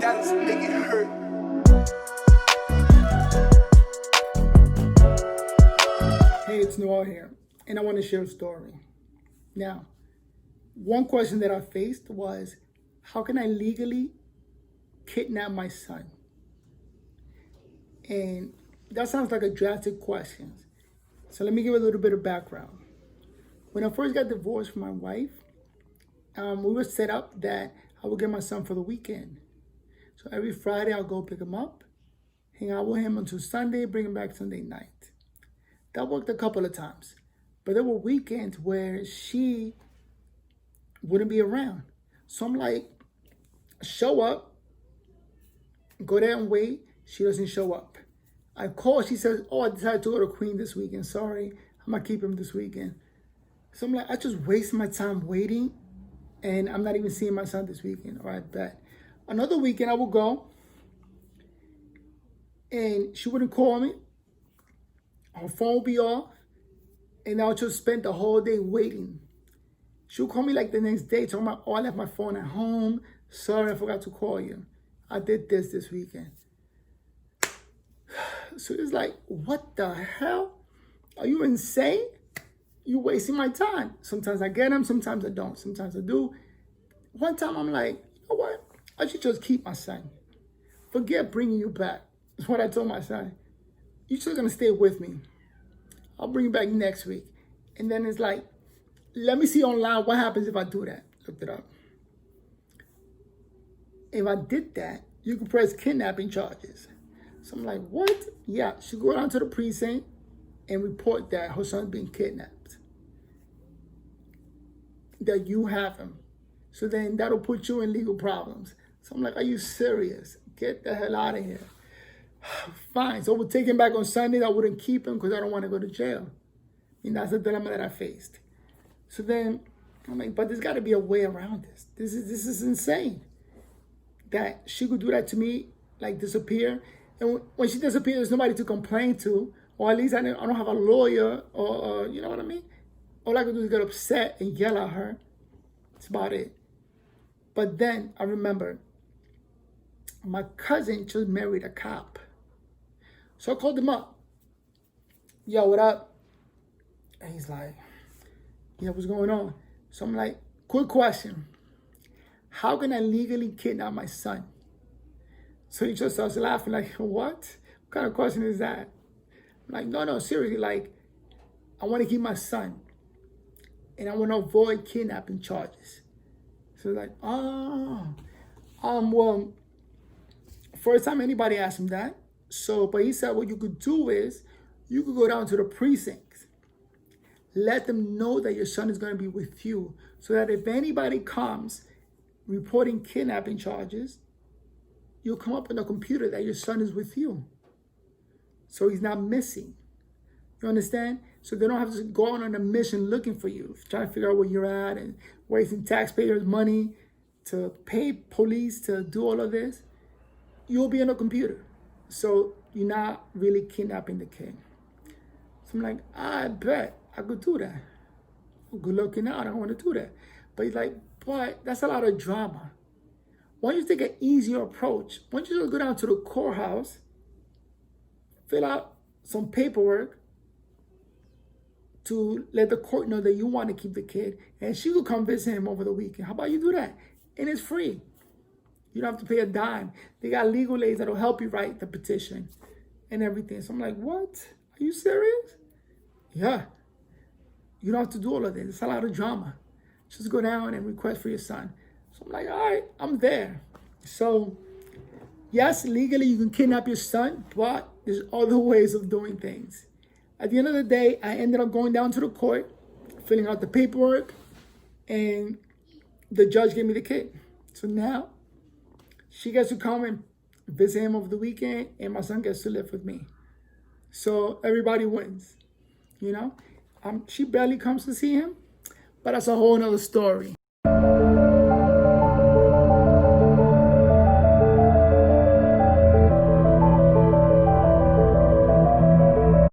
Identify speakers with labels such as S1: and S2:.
S1: dance, make it hurt.
S2: Hey, it's Noel here, and I want to share a story. Now, one question that I faced was, how can I legally kidnap my son? And that sounds like a drastic question. So let me give a little bit of background. When I first got divorced from my wife, we were set up that I would get my son for the weekend. So every Friday I'll go pick him up, hang out with him until Sunday, bring him back Sunday night. That worked a couple of times. But there were weekends where she wouldn't be around. So I'm like, show up, go there and wait. She doesn't show up. I call, she says, oh, I decided to go to Queen this weekend. Sorry, I'm gonna keep him this weekend. So I'm like, I just waste my time waiting and I'm not even seeing my son this weekend. All right, bet. Another weekend I will go and she wouldn't call me. Her phone will be off and I'll just spend the whole day waiting. She'll call me like the next day, talking about, oh, I left my phone at home. Sorry, I forgot to call you. I did this weekend. So it's like, what the hell? Are you insane? You're wasting my time. Sometimes I get them, sometimes I don't. Sometimes I do. One time I'm like, you know what? I should just keep my son. Forget bringing you back. That's what I told my son. You're just going to stay with me. I'll bring you back next week. And then it's like, let me see online what happens if I do that. Looked it up. If I did that, you could press kidnapping charges. So I'm like, what? Yeah, she go down to the precinct and report that her son's being kidnapped. That you have him. So then that'll put you in legal problems. So I'm like, are you serious? Get the hell out of here. Fine. So we'll take him back on Sunday. I wouldn't keep him because I don't want to go to jail. And that's the dilemma that I faced. So then I'm like, but there's got to be a way around this. This is insane. That she could do that to me, like disappear. And when she disappears, there's nobody to complain to. Or at least I don't have a lawyer or you know what I mean? All I could do is get upset and yell at her. That's about it. But then I remember my cousin just married a cop. So I called him up. Yo, what up? And he's like, yeah, what's going on? So I'm like, quick question. How can I legally kidnap my son? So he just starts laughing like, what? What kind of question is that? I'm like, no, seriously, like, I want to keep my son. And I want to avoid kidnapping charges. So he's like, well, first time anybody asked him that. So, but he said what you could do is, you could go down to the precincts. Let them know that your son is going to be with you. So that if anybody comes reporting kidnapping charges, you'll come up on the computer that your son is with you. So he's not missing. You understand? So they don't have to go on a mission looking for you, trying to figure out where you're at and wasting taxpayers' money to pay police to do all of this. You'll be on a computer. So you're not really kidnapping the kid. So I'm like, I bet I could do that. Good looking out, I don't want to do that. But he's like, but that's a lot of drama. Why don't you take an easier approach? Why don't you just go down to the courthouse, fill out some paperwork to let the court know that you want to keep the kid, and she will come visit him over the weekend. How about you do that? And it's free. You don't have to pay a dime. They got legal aids that'll help you write the petition and everything. So I'm like, what? Are you serious? Yeah. You don't have to do all of this. It's a lot of drama. Just go down and request for your son. So I'm like, all right, I'm there. So, yes, legally you can kidnap your son, but there's other ways of doing things. At the end of the day, I ended up going down to the court, filling out the paperwork, and the judge gave me the kid. So now, she gets to come and visit him over the weekend, and my son gets to live with me. So everybody wins, you know? She barely comes to see him, but that's a whole nother story.